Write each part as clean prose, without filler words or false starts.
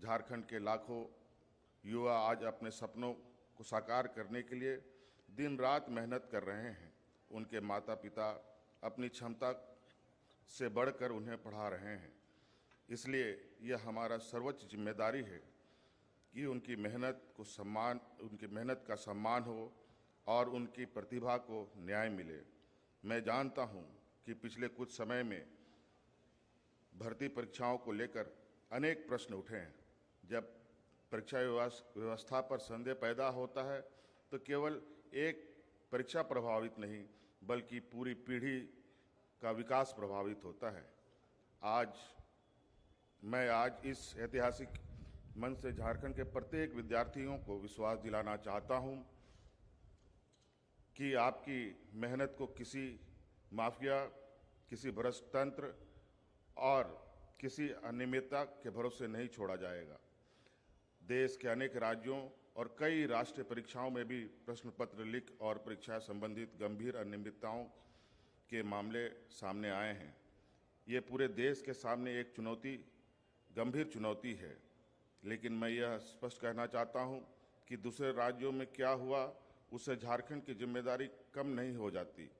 झारखंड के लाखों युवा आज अपने सपनों को साकार करने के लिए दिन रात मेहनत कर रहे हैं। उनके माता पिता अपनी क्षमता से बढ़कर उन्हें पढ़ा रहे हैं। इसलिए यह हमारा सर्वोच्च जिम्मेदारी है कि उनकी मेहनत का सम्मान हो और उनकी प्रतिभा को न्याय मिले। मैं जानता हूं कि पिछले कुछ समय में भर्ती परीक्षाओं को लेकर अनेक प्रश्न उठे हैं। जब परीक्षा व्यवस्था पर संदेह पैदा होता है तो केवल एक परीक्षा प्रभावित नहीं बल्कि पूरी पीढ़ी का विकास प्रभावित होता है। मैं आज इस ऐतिहासिक मंच से झारखंड के प्रत्येक विद्यार्थियों को विश्वास दिलाना चाहता हूं कि आपकी मेहनत को किसी माफिया, किसी भ्रष्ट तंत्र और किसी अनियमितता के भरोसे नहीं छोड़ा जाएगा। देश के अनेक राज्यों और कई राष्ट्रीय परीक्षाओं में भी प्रश्न पत्र लीक और परीक्षा संबंधित गंभीर अनियमितताओं के मामले सामने आए हैं। ये पूरे देश के सामने एक गंभीर चुनौती है। लेकिन मैं यह स्पष्ट कहना चाहता हूं कि दूसरे राज्यों में क्या हुआ उससे झारखंड की जिम्मेदारी कम नहीं हो जाती।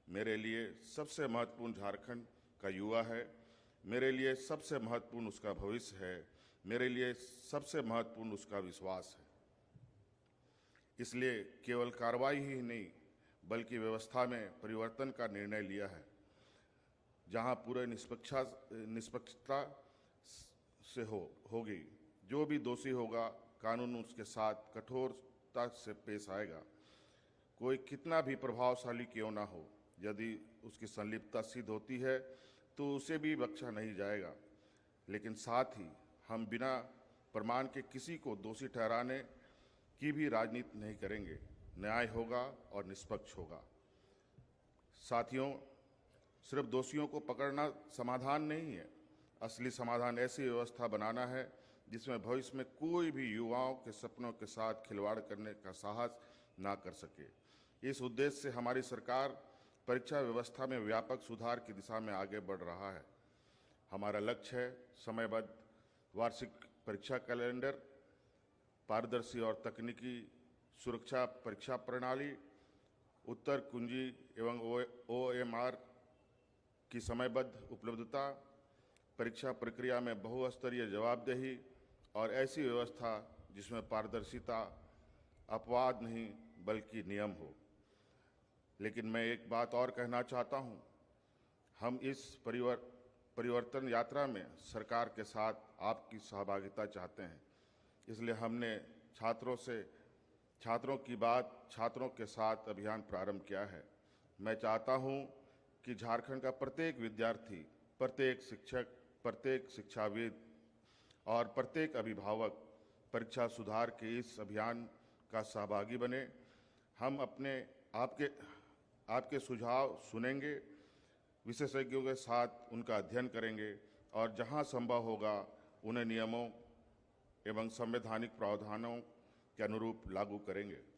मेरे लिए सबसे महत्वपूर्ण झारखंड का युवा है। मेरे लिए सबसे महत्वपूर्ण उसका भविष्य है। मेरे लिए सबसे महत्वपूर्ण उसका विश्वास है। इसलिए केवल कार्रवाई ही नहीं बल्कि व्यवस्था में परिवर्तन का निर्णय लिया है, जहां पूरे निष्पक्षता से होगी। जो भी दोषी होगा कानून उसके साथ कठोरता से पेश आएगा। कोई कितना भी प्रभावशाली क्यों ना हो, यदि उसकी संलिप्तता सिद्ध होती है तो उसे भी बख्शा नहीं जाएगा। लेकिन साथ ही हम बिना प्रमाण के किसी को दोषी ठहराने की भी राजनीति नहीं करेंगे। न्याय होगा और निष्पक्ष होगा। साथियों, सिर्फ दोषियों को पकड़ना समाधान नहीं है। असली समाधान ऐसी व्यवस्था बनाना है जिसमें भविष्य में कोई भी युवाओं के सपनों के साथ खिलवाड़ करने का साहस ना कर सके। इस उद्देश्य से हमारी सरकार परीक्षा व्यवस्था में व्यापक सुधार की दिशा में आगे बढ़ रहा है। हमारा लक्ष्य है समयबद्ध वार्षिक परीक्षा कैलेंडर, पारदर्शी और तकनीकी सुरक्षा परीक्षा प्रणाली, उत्तर कुंजी एवं OMR की समयबद्ध उपलब्धता, परीक्षा प्रक्रिया में बहुस्तरीय जवाबदेही और ऐसी व्यवस्था जिसमें पारदर्शिता अपवाद नहीं बल्कि नियम हो। लेकिन मैं एक बात और कहना चाहता हूं, हम इस परिवर्तन यात्रा में सरकार के साथ आपकी सहभागिता चाहते हैं। इसलिए हमने छात्रों की बात छात्रों के साथ अभियान प्रारंभ किया है। मैं चाहता हूं कि झारखंड का प्रत्येक विद्यार्थी, प्रत्येक शिक्षक, प्रत्येक शिक्षाविद और प्रत्येक अभिभावक परीक्षा सुधार के इस अभियान का सहभागी बने। हम आपके सुझाव सुनेंगे, विशेषज्ञों के साथ उनका अध्ययन करेंगे और जहां संभव होगा उन्हें नियमों एवं संवैधानिक प्रावधानों के अनुरूप लागू करेंगे।